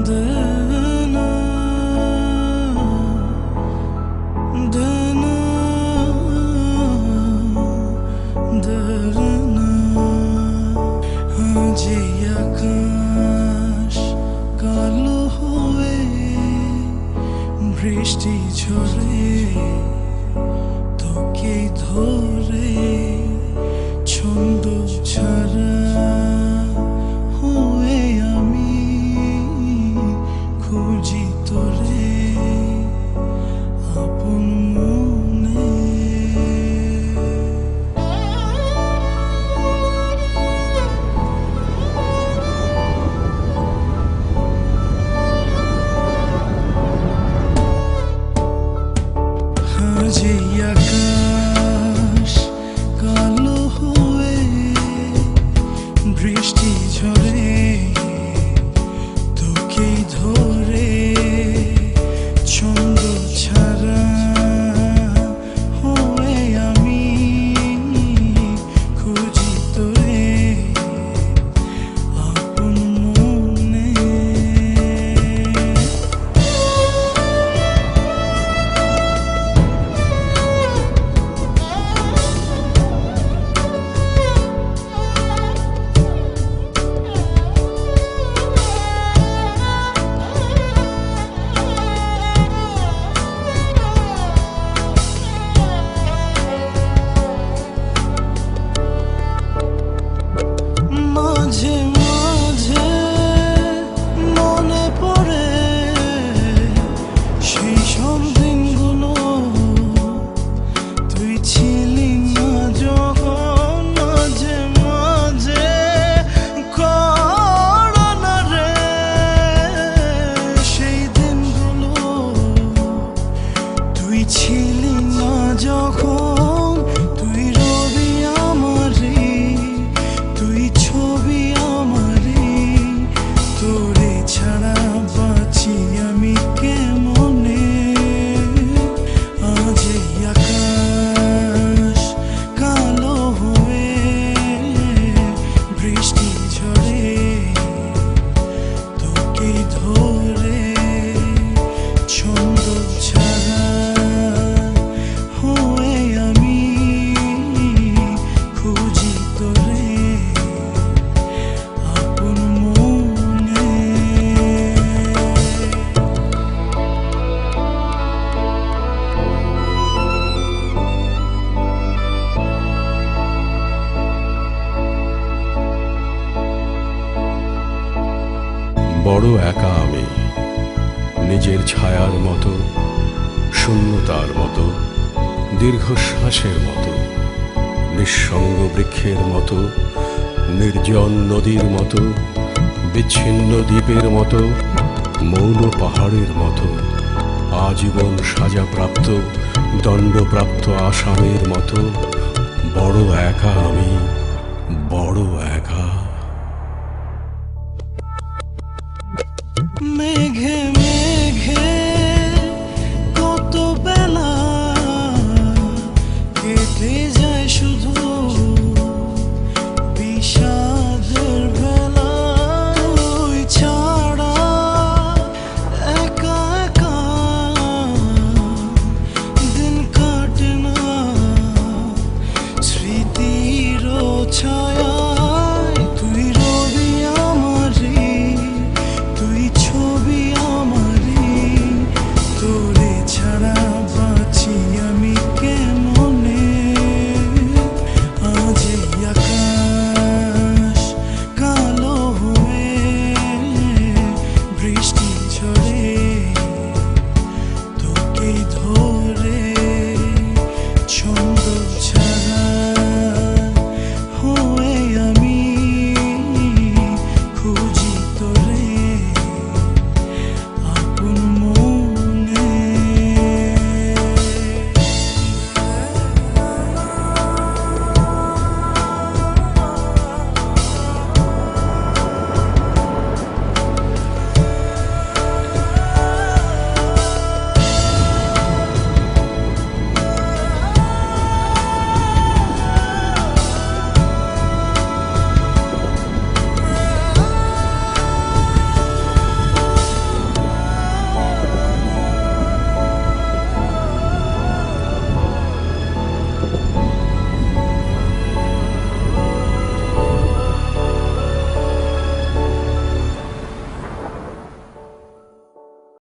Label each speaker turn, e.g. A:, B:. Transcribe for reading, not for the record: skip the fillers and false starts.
A: দেনা দেনা দেনা আজ এই আকাশ কালো হয়ে বৃষ্টি ঝরে তোকে ধরে ছন্দ ছাড়া হয়ে আমি খুঁজি তোরে আপন মনে। আজ এই আকাশ কালো হয়ে বৃষ্টি ঝরে তোকে ধরে ছন্দ ছাড়া হয়ে আমি খুঁজি তোরে আপন মনে। মাঝে মাঝে মনে পড়ে সেই সব দিনগুলো তুই ছিলি না যখন। মাঝে মাঝে করোনা রে সেই দিনগুলো তুই ছিলি না যখন। তুই রবি আমারে তুই ছবি আমারে তোরে ছাড়া বাঁচি আমি কেমনে। আজ এই আকাশ কালো হয়ে বৃষ্টি ঝরে তোকে ধরে ছন্দ ছাড়া হয়ে আমি খুঁজি তোরে আপন মনে।
B: বড় একা আমি, নিজের ছায়ার মতো, শূন্যতার মতো, দীর্ঘশ্বাসের মতো, নিঃসঙ্গ বৃক্ষের মতো, নির্জন নদীর মতো, বিচ্ছিন্ন দ্বীপের মতো, মৌন পাহাড়ের মতো, আজীবন সাজাপ্রাপ্ত দণ্ডপ্রাপ্ত আসামের মতো। বড় একা আমি, বড় একা।
A: মেঘে